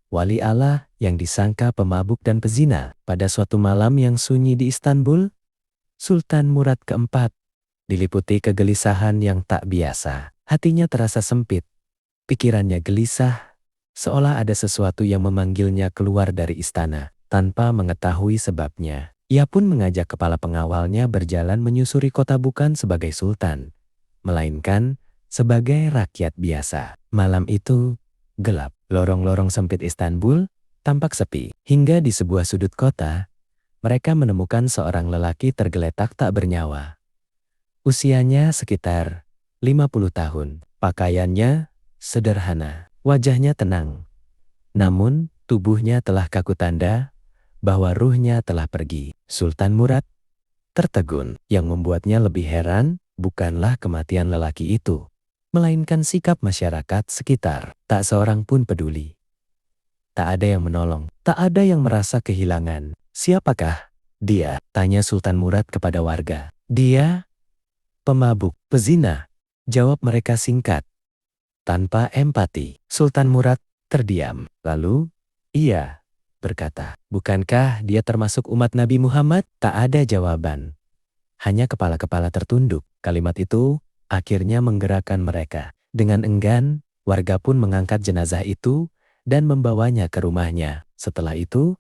wali Allah yang disangka pemabuk dan pezina. Pada suatu malam yang sunyi di Istanbul, Sultan Murad keempat diliputi kegelisahan yang tak biasa. Hatinya terasa sempit, pikirannya gelisah, seolah ada sesuatu yang memanggilnya keluar dari istana. Tanpa mengetahui sebabnya, ia pun mengajak kepala pengawalnya berjalan menyusuri kota bukan sebagai sultan, melainkan sebagai rakyat biasa. Malam itu gelap. Lorong-lorong sempit Istanbul tampak sepi. Hingga di sebuah sudut kota, mereka menemukan seorang lelaki tergeletak tak bernyawa. Usianya sekitar 50 tahun. Pakaiannya sederhana, wajahnya tenang. Namun tubuhnya telah kaku, tanda bahwa ruhnya telah pergi. Sultan Murad tertegun. Yang membuatnya lebih heran bukanlah kematian lelaki itu, melainkan sikap masyarakat sekitar. Tak seorang pun peduli. Tak ada yang menolong. Tak ada yang merasa kehilangan. Siapakah dia? Tanya Sultan Murad kepada warga. Dia pemabuk, pezina, jawab mereka singkat. Tanpa empati, Sultan Murad terdiam. Lalu, ia berkata, bukankah dia termasuk umat Nabi Muhammad? Tak ada jawaban. Hanya kepala-kepala tertunduk. Kalimat itu akhirnya menggerakkan mereka. Dengan enggan, warga pun mengangkat jenazah itu dan membawanya ke rumahnya. Setelah itu,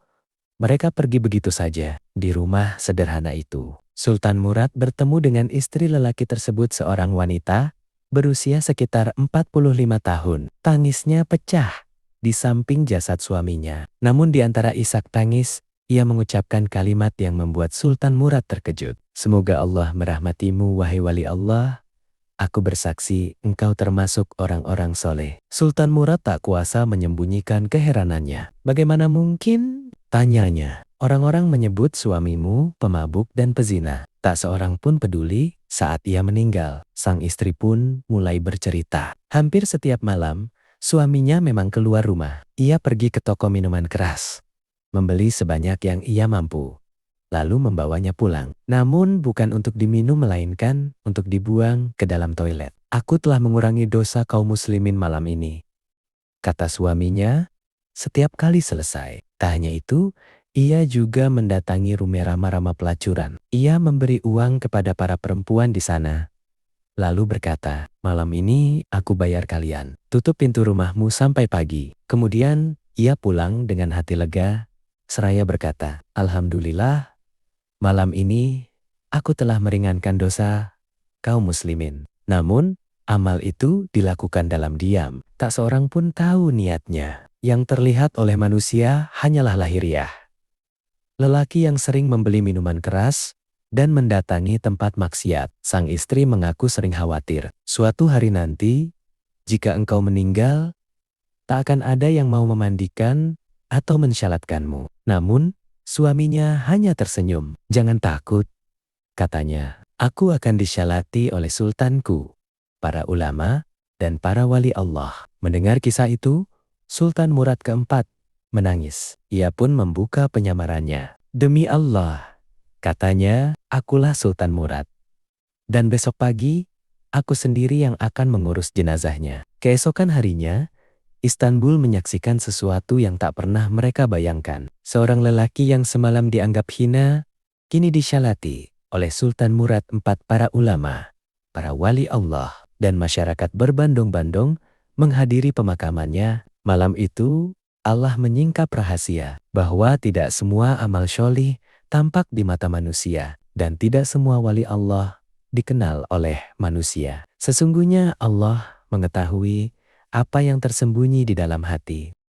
mereka pergi begitu saja. Di rumah sederhana itu, Sultan Murad bertemu dengan istri lelaki tersebut, seorang wanita berusia sekitar 45 tahun. Tangisnya pecah di samping jasad suaminya. Namun di antara isak tangis, ia mengucapkan kalimat yang membuat Sultan Murad terkejut. Semoga Allah merahmatimu, wahai wali Allah. Aku bersaksi engkau termasuk orang-orang soleh. Sultan Murad tak kuasa menyembunyikan keheranannya. Bagaimana mungkin? Tanyanya. Orang-orang menyebut suamimu pemabuk dan pezina. Tak seorang pun peduli. Saat ia meninggal, sang istri pun mulai bercerita. Hampir setiap malam, suaminya memang keluar rumah. Ia pergi ke toko minuman keras, membeli sebanyak yang ia mampu, lalu membawanya pulang. Namun bukan untuk diminum, melainkan untuk dibuang ke dalam toilet. Aku telah mengurangi dosa kaum muslimin malam ini, kata suaminya setiap kali selesai. Tak hanya itu, ia juga mendatangi rumah rama-rama pelacuran. Ia memberi uang kepada para perempuan di sana, lalu berkata, malam ini aku bayar kalian. Tutup pintu rumahmu sampai pagi. Kemudian ia pulang dengan hati lega, seraya berkata, Alhamdulillah, malam ini aku telah meringankan dosa kaum muslimin. Namun, amal itu dilakukan dalam diam. Tak seorang pun tahu niatnya. Yang terlihat oleh manusia hanyalah lahiriah. Lelaki yang sering membeli minuman keras dan mendatangi tempat maksiat. Sang istri mengaku sering khawatir. Suatu hari nanti, jika engkau meninggal, tak akan ada yang mau memandikan atau mensyalatkanmu. Namun, suaminya hanya tersenyum. Jangan takut, katanya. Aku akan disyalati oleh sultanku, para ulama, dan para wali Allah. Mendengar kisah itu, Sultan Murad keempat menangis. Ia pun membuka penyamarannya. Demi Allah, katanya, akulah Sultan Murad. Dan besok pagi, aku sendiri yang akan mengurus jenazahnya. Keesokan harinya, Istanbul menyaksikan sesuatu yang tak pernah mereka bayangkan. Seorang lelaki yang semalam dianggap hina, kini disyalati oleh Sultan Murad IV. Para ulama, para wali Allah, dan masyarakat berbondong-bondong menghadiri pemakamannya. Malam itu, Allah menyingkap rahasia bahwa tidak semua amal syolih tampak di mata manusia, dan tidak semua wali Allah dikenal oleh manusia. Sesungguhnya Allah mengetahui apa yang tersembunyi di dalam hati.